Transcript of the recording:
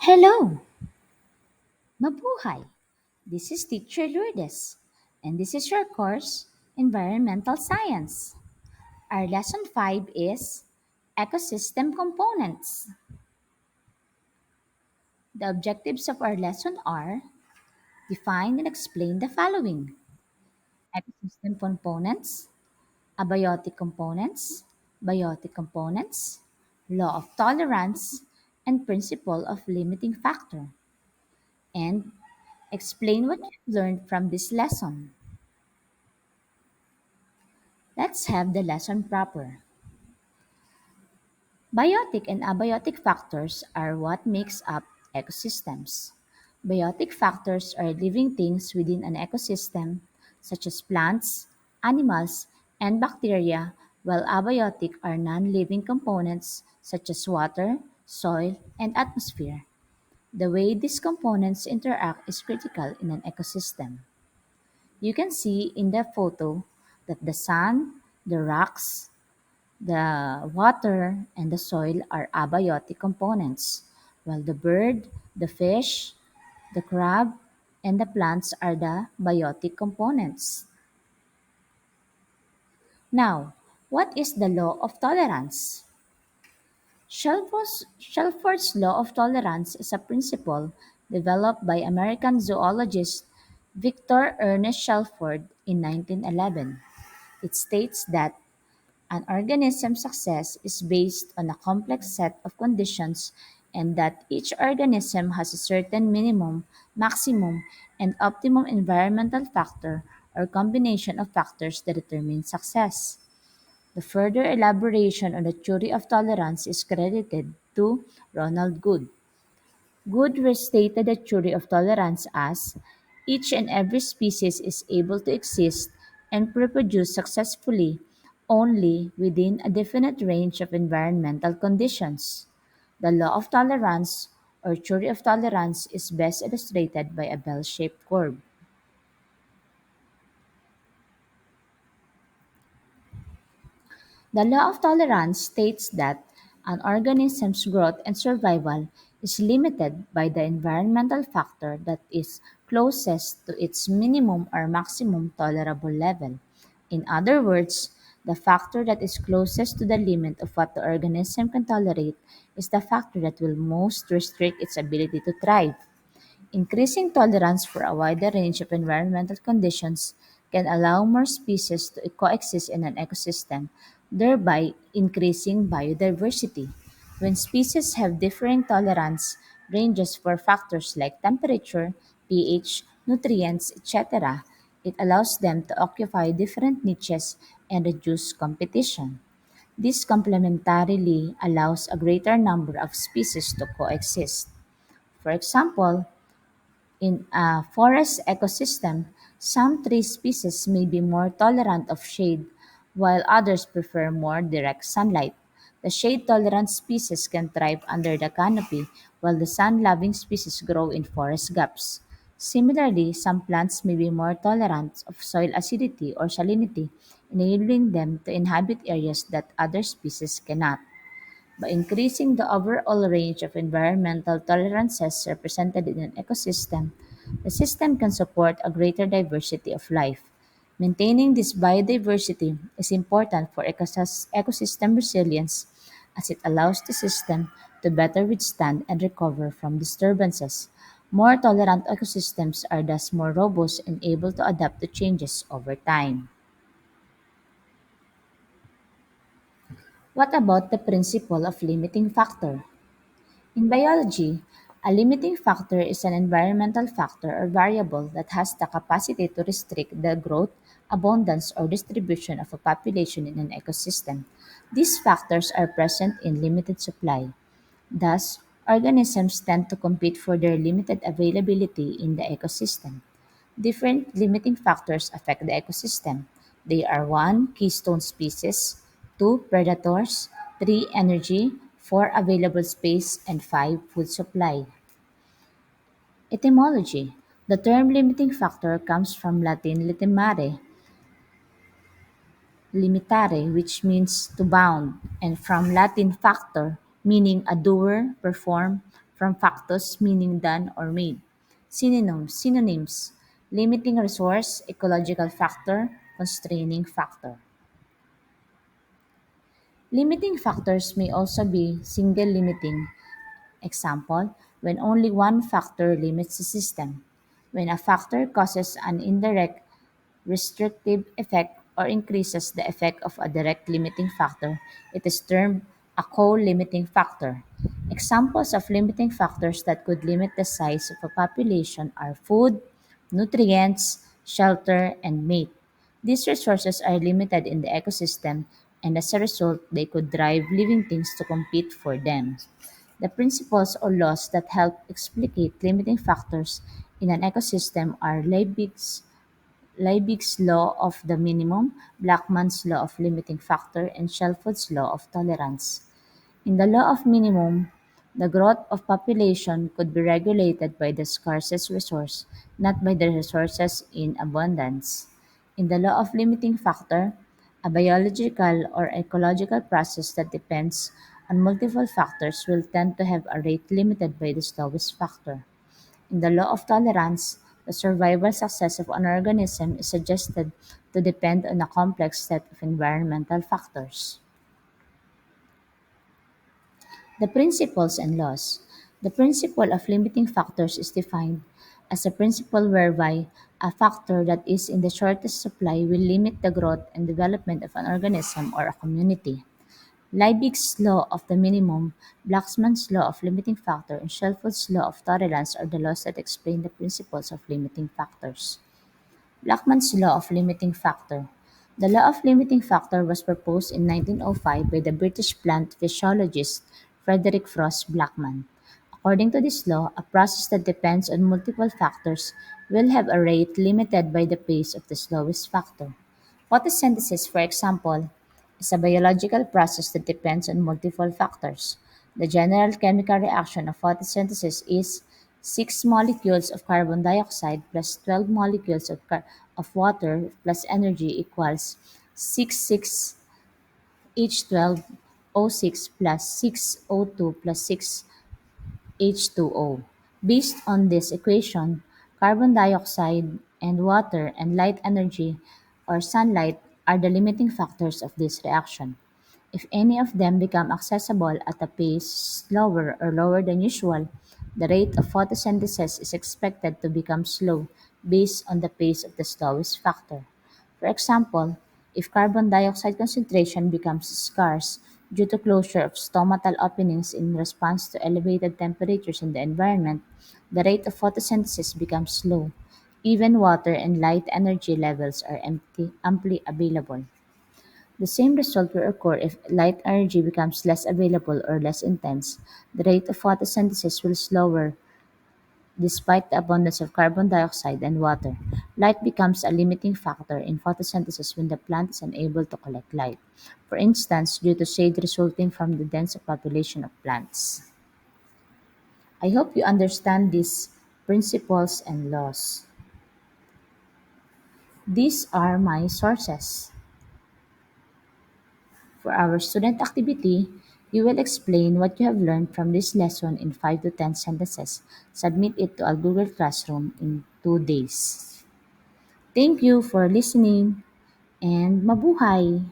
Hello, mabuhay! This is Teacher Lourdes, and this is your course, Environmental Science. Our lesson 5 is Ecosystem Components. The objectives of our lesson are define and explain the following: ecosystem components, biotic components, law of tolerance, and principle of limiting factor, and explain what you've learned from this lesson. Let's have the lesson proper. Biotic and abiotic factors are what makes up ecosystems. Biotic factors are living things within an ecosystem, such as plants, animals, and bacteria, while abiotic are non-living components such as water, soil, and atmosphere. The way these components interact is critical in an ecosystem. You can see in the photo that the sun, the rocks, the water and the soil are abiotic components, while the bird, the fish, the crab, and the plants are the biotic components. Now, what is the law of tolerance? Shelford's law of tolerance is a principle developed by American zoologist Victor Ernest Shelford in 1911. It states that an organism's success is based on a complex set of conditions and that each organism has a certain minimum, maximum, and optimum environmental factor or combination of factors that determine success. The further elaboration on the theory of tolerance is credited to Ronald Good. Good restated the theory of tolerance as each and every species is able to exist and reproduce successfully only within a definite range of environmental conditions. The law of tolerance or theory of tolerance is best illustrated by a bell-shaped curve. The law of tolerance states that an organism's growth and survival is limited by the environmental factor that is closest to its minimum or maximum tolerable level. In other words, the factor that is closest to the limit of what the organism can tolerate is the factor that will most restrict its ability to thrive. Increasing tolerance for a wider range of environmental conditions can allow more species to coexist in an ecosystem, thereby increasing biodiversity. When species have differing tolerance ranges for factors like temperature, pH, nutrients, etc., it allows them to occupy different niches and reduce competition. This complementarily allows a greater number of species to coexist. For example, in a forest ecosystem, some tree species may be more tolerant of shade, while others prefer more direct sunlight. The shade-tolerant species can thrive under the canopy, while the sun-loving species grow in forest gaps. Similarly, some plants may be more tolerant of soil acidity or salinity, enabling them to inhabit areas that other species cannot. By increasing the overall range of environmental tolerances represented in an ecosystem, the system can support a greater diversity of life. Maintaining this biodiversity is important for ecosystem resilience as it allows the system to better withstand and recover from disturbances. More tolerant ecosystems are thus more robust and able to adapt to changes over time. What about the principle of limiting factor? In biology, a limiting factor is an environmental factor or variable that has the capacity to restrict the growth, abundance, or distribution of a population in an ecosystem. These factors are present in limited supply. Thus, organisms tend to compete for their limited availability in the ecosystem. Different limiting factors affect the ecosystem. They are 1. Keystone species, 2. Predators, 3. Energy, 4. Available space, and 5. Food supply. Etymology. The term limiting factor comes from Latin limitare, which means to bound, and from Latin factor, meaning a doer, perform, from factus meaning done or made. Synonyms: limiting resource, ecological factor, constraining factor. Limiting factors may also be single limiting. Example, when only one factor limits the system. When a factor causes an indirect restrictive effect or increases the effect of a direct limiting factor, it is termed a co-limiting factor. Examples of limiting factors that could limit the size of a population are food, nutrients, shelter, and mate. These resources are limited in the ecosystem, and as a result, they could drive living things to compete for them. The principles or laws that help explicate limiting factors in an ecosystem are Liebig's law of the minimum, Blackman's law of limiting factor, and Shelford's law of tolerance. In the law of minimum, the growth of population could be regulated by the scarcest resource, not by the resources in abundance. In the law of limiting factor, a biological or ecological process that depends on multiple factors will tend to have a rate limited by the slowest factor. In the law of tolerance, the survival success of an organism is suggested to depend on a complex set of environmental factors. The principles and laws. The principle of limiting factors is defined as a principle whereby a factor that is in the shortest supply will limit the growth and development of an organism or a community. Liebig's law of the minimum, Blackman's law of limiting factor, and Shelford's law of tolerance are the laws that explain the principles of limiting factors. Blackman's law of limiting factor. The law of limiting factor was proposed in 1905 by the British plant physiologist Frederick Frost Blackman. According to this law, a process that depends on multiple factors will have a rate limited by the pace of the slowest factor. Photosynthesis, for example, is a biological process that depends on multiple factors. The general chemical reaction of photosynthesis is 6 molecules of carbon dioxide plus 12 molecules of water plus energy equals 6,6H12O6 plus 6O2 plus 6H2O. Based on this equation, carbon dioxide and water and light energy or sunlight are the limiting factors of this reaction. If any of them become accessible at a pace slower or lower than usual, the rate of photosynthesis is expected to become slow based on the pace of the slowest factor. For example, if carbon dioxide concentration becomes scarce due to closure of stomatal openings in response to elevated temperatures in the environment, the rate of photosynthesis becomes slow. Even water and light energy levels are amply available. The same result will occur if light energy becomes less available or less intense. The rate of photosynthesis will slower despite the abundance of carbon dioxide and water. Light becomes a limiting factor in photosynthesis when the plant is unable to collect light, for instance, due to shade resulting from the dense population of plants. I hope you understand these principles and laws. These are my sources. For our student activity, you will explain what you have learned from this lesson in 5 to 10 sentences. Submit it to a Google Classroom in 2 days. Thank you for listening and mabuhay!